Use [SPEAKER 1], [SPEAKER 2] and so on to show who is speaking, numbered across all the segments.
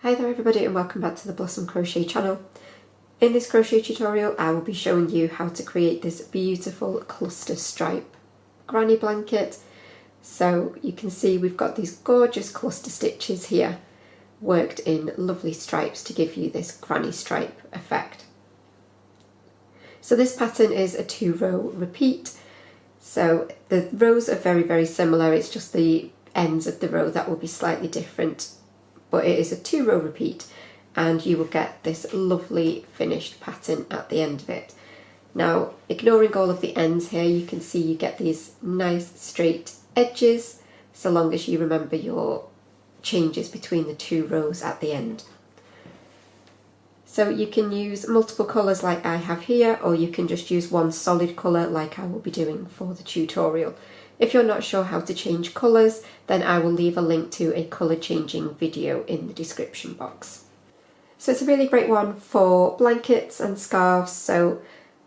[SPEAKER 1] Hi there everybody and welcome back to the Blossom Crochet channel. In this crochet tutorial I will be showing you how to create this beautiful cluster stripe granny blanket. So you can see we've got these gorgeous cluster stitches here worked in lovely stripes to give you this granny stripe effect. So this pattern is a 2-row repeat. So the rows are very similar, it's just the ends of the row that will be slightly different. But it is a 2-row repeat and you will get this lovely finished pattern at the end of it. Now, ignoring all of the ends here, you can see you get these nice straight edges so long as you remember your changes between the 2 rows at the end. So you can use multiple colours like I have here, or you can just use one solid colour like I will be doing for the tutorial. If you're not sure how to change colours, then I will leave a link to a colour changing video in the description box. So it's a really great one for blankets and scarves, so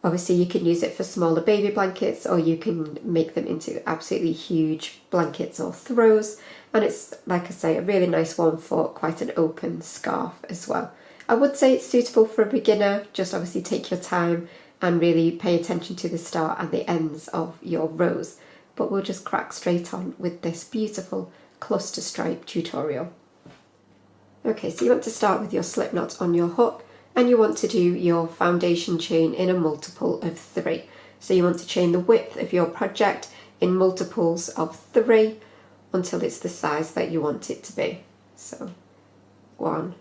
[SPEAKER 1] obviously you can use it for smaller baby blankets or you can make them into absolutely huge blankets or throws, and it's, like I say, a really nice one for quite an open scarf as well. I would say it's suitable for a beginner, just obviously take your time and really pay attention to the start and the ends of your rows. But we'll just crack straight on with this beautiful cluster stripe tutorial. Okay, so you want to start with your slip knot on your hook and you want to do your foundation chain in a multiple of 3. So you want to chain the width of your project in multiples of 3 until it's the size that you want it to be. So 1,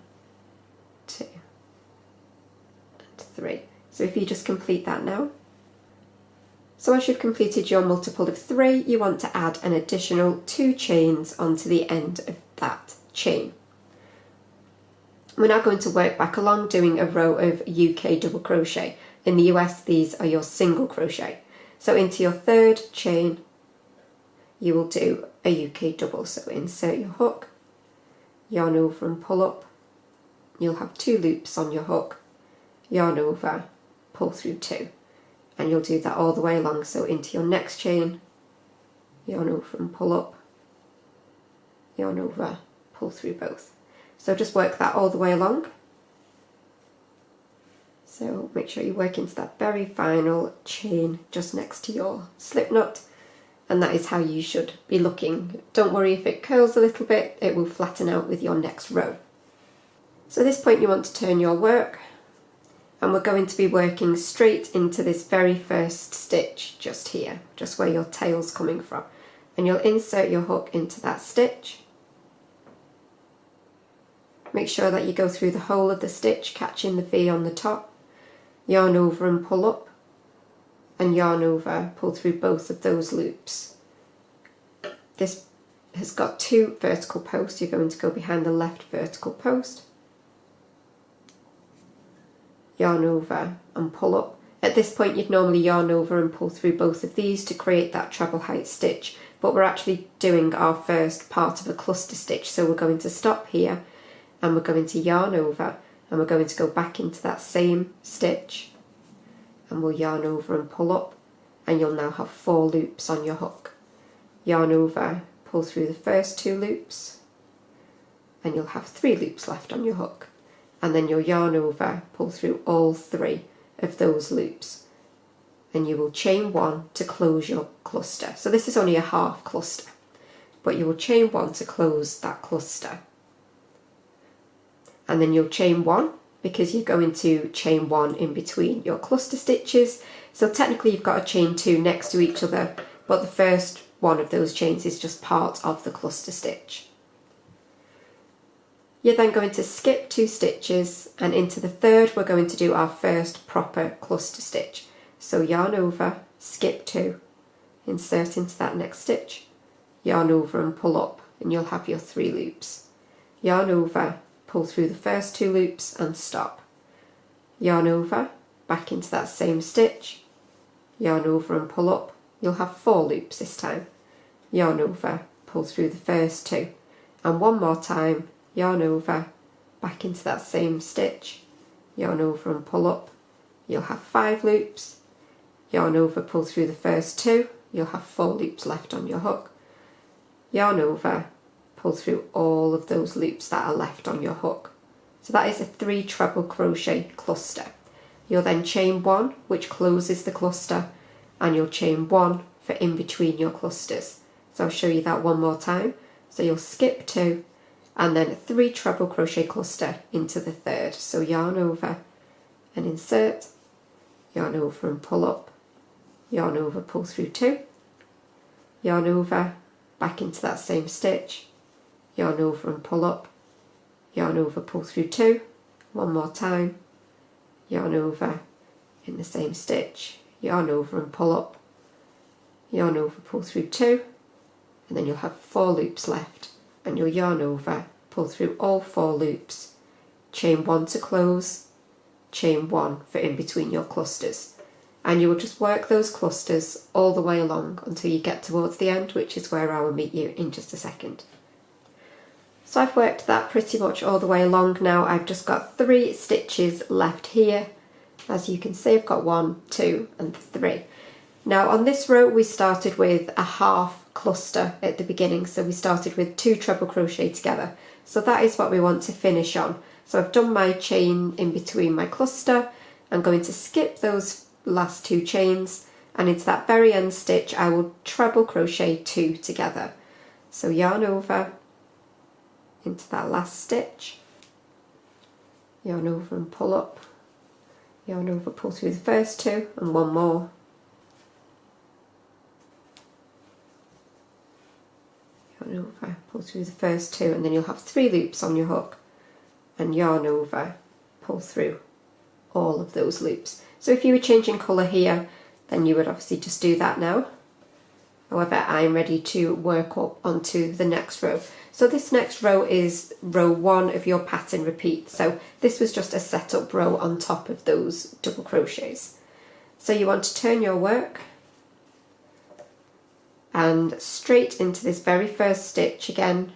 [SPEAKER 1] 2 and 3. So if you just complete that now. So once you've completed your multiple of 3, you want to add an additional 2 chains onto the end of that chain. We're now going to work back along doing a row of UK double crochet. In the US these are your single crochet. So into your 3rd chain you will do a UK double. So insert your hook, yarn over and pull up. You'll have 2 loops on your hook, yarn over, pull through 2. And you'll do that all the way along. So into your next chain, yarn over and pull up, yarn over, pull through both. So just work that all the way along. So make sure you work into that very final chain just next to your slip knot, and that is how you should be looking. Don't worry if it curls a little bit, it will flatten out with your next row. So at this point you want to turn your work, and we're going to be working straight into this very first stitch just here, just where your tail's coming from. And you'll insert your hook into that stitch. Make sure that you go through the whole of the stitch, catching the V on the top. Yarn over and pull up, and yarn over, pull through both of those loops. This has got 2 vertical posts. You're going to go behind the left vertical post. Yarn over and pull up. At this point you'd normally yarn over and pull through both of these to create that treble height stitch, but we're actually doing our first part of a cluster stitch, so we're going to stop here and we're going to yarn over and we're going to go back into that same stitch and we'll yarn over and pull up, and you'll now have 4 loops on your hook. Yarn over, pull through the first 2 loops and you'll have 3 loops left on your hook. And then you'll yarn over, pull through all 3 of those loops, and you will chain 1 to close your cluster. So this is only a half cluster, but you will chain 1 to close that cluster. And then you'll chain 1 because you're going to chain 1 in between your cluster stitches. So technically you've got to chain 2 next to each other, but the first one of those chains is just part of the cluster stitch. You're then going to skip 2 stitches, and into the 3rd we're going to do our first proper cluster stitch. So yarn over, skip 2, insert into that next stitch, yarn over and pull up, and you'll have your 3 loops. Yarn over, pull through the first 2 loops and stop. Yarn over, back into that same stitch, yarn over and pull up, you'll have 4 loops this time. Yarn over, pull through the first 2, and one more time, yarn over, back into that same stitch, yarn over and pull up, you'll have 5 loops, yarn over, pull through the first 2, you'll have 4 loops left on your hook, yarn over, pull through all of those loops that are left on your hook, So that is a 3 treble crochet cluster. You'll then chain 1, which closes the cluster, and you'll chain 1 for in between your clusters. So I'll show you that one more time. So you'll skip 2 and then 3 treble crochet cluster into the 3rd. So yarn over and insert, yarn over and pull up, yarn over, pull through 2, yarn over, back into that same stitch, yarn over and pull up, yarn over, pull through 2, one more time, yarn over in the same stitch, yarn over and pull up, yarn over, pull through 2, and then you'll have 4 loops left, and you'll yarn over, pull through all 4 loops, chain 1 to close, chain 1 for in between your clusters, and you will just work those clusters all the way along until you get towards the end, which is where I will meet you in just a second. So I've worked that pretty much all the way along now. I've just got 3 stitches left here. As you can see, I've got 1, 2 and 3. Now on this row we started with a half cluster at the beginning, so we started with 2 treble crochet together. So that is what we want to finish on. So I've done my chain in between my cluster. I'm going to skip those last 2 chains, and into that very end stitch I will treble crochet 2 together. So yarn over into that last stitch, yarn over and pull up, yarn over, pull through the first 2 and 1 more, yarn over, pull through the first 2, and then you'll have 3 loops on your hook, and yarn over, pull through all of those loops. So if you were changing colour here, then you would obviously just do that now. However, I'm ready to work up onto the next row. So this next row is row 1 of your pattern repeat. So this was just a setup row on top of those double crochets. So you want to turn your work and straight into this very first stitch again,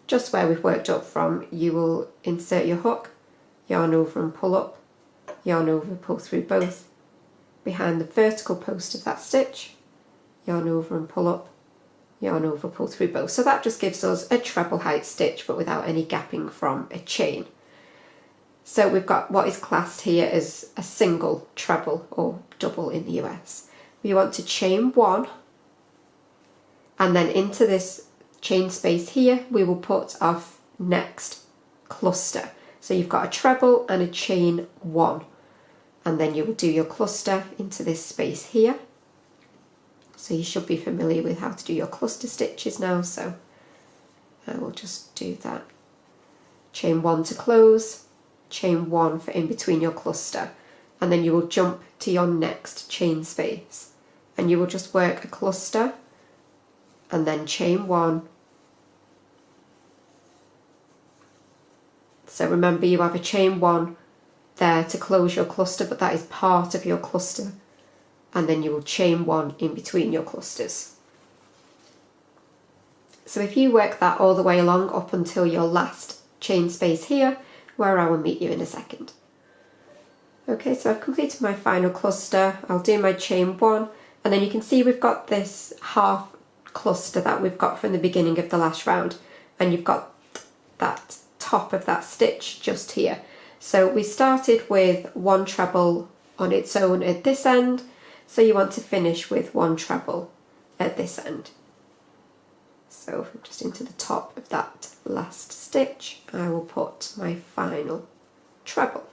[SPEAKER 1] just where we've worked up from, you will insert your hook, yarn over and pull up, yarn over, pull through both, behind the vertical post of that stitch, yarn over and pull up, yarn over, pull through both. So that just gives us a treble height stitch but without any gapping from a chain. So we've got what is classed here as a single treble or double in the US. We want to chain 1, and then into this chain space here we will put our next cluster. So you've got a treble and a chain 1, and then you will do your cluster into this space here. So you should be familiar with how to do your cluster stitches now, so I will just do that. Chain 1 to close, chain 1 for in between your cluster, and then you will jump to your next chain space, and you will just work a cluster and then chain 1. So remember, you have a chain 1 there to close your cluster, but that is part of your cluster, and then you will chain 1 in between your clusters. So if you work that all the way along up until your last chain space here, where I will meet you in a second. Okay, so I've completed my final cluster. I'll do my chain 1, and then you can see we've got this half cluster that we've got from the beginning of the last round, and you've got that top of that stitch just here. So we started with 1 treble on its own at this end, so you want to finish with 1 treble at this end. So just into the top of that last stitch I will put my final treble.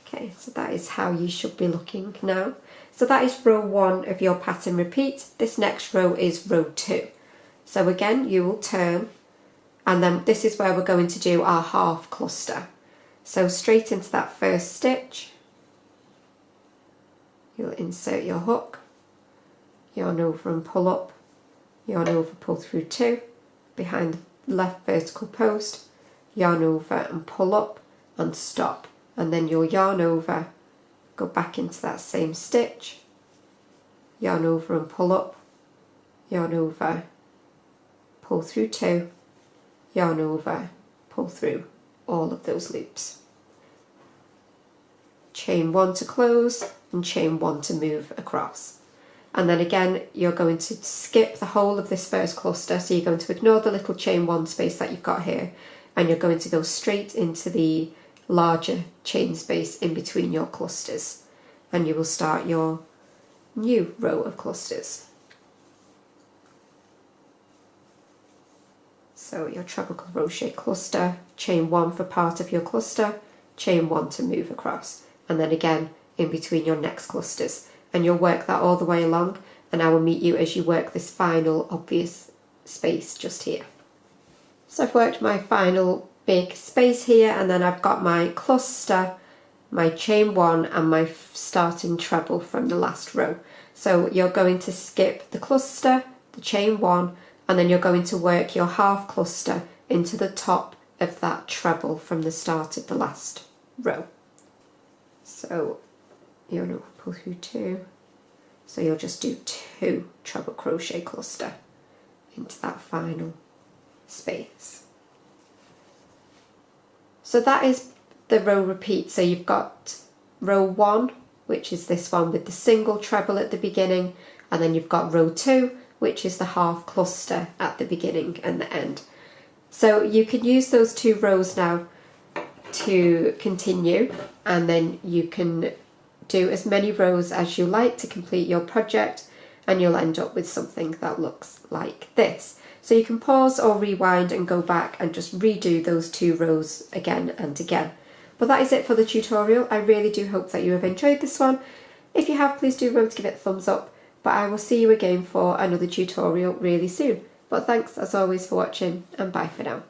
[SPEAKER 1] Okay, so that is how you should be looking now. So that is row 1 of your pattern repeat. This next row is row 2. So again, you will turn, and then this is where we're going to do our half cluster. So straight into that first stitch, you'll insert your hook, yarn over and pull up, yarn over, pull through 2, behind the left vertical post, yarn over and pull up and stop, and then you'll yarn over, go back into that same stitch, yarn over and pull up, yarn over, pull through 2, yarn over, pull through all of those loops. Chain 1 to close and chain 1 to move across. And then again, you're going to skip the whole of this first cluster, so you're going to ignore the little chain 1 space that you've got here, and you're going to go straight into the larger chain space in between your clusters, and you will start your new row of clusters. So your treble crochet cluster, chain 1 for part of your cluster, chain 1 to move across, and then again in between your next clusters, and you'll work that all the way along, and I will meet you as you work this final obvious space just here. So I've worked my final big space here, and then I've got my cluster, my chain 1 and my starting treble from the last row. So you're going to skip the cluster, the chain 1, and then you're going to work your half cluster into the top of that treble from the start of the last row. So you're going to pull through 2, so you'll just do 2 treble crochet cluster into that final space. So that is the row repeat. So you've got row 1, which is this one with the single treble at the beginning, and then you've got row 2, which is the half cluster at the beginning and the end. So you can use those 2 rows now to continue, and then you can do as many rows as you like to complete your project, and you'll end up with something that looks like this. So you can pause or rewind and go back and just redo those 2 rows again and again. But that is it for the tutorial. I really do hope that you have enjoyed this one. If you have, please do remember to give it a thumbs up, but I will see you again for another tutorial really soon. But thanks as always for watching, and bye for now.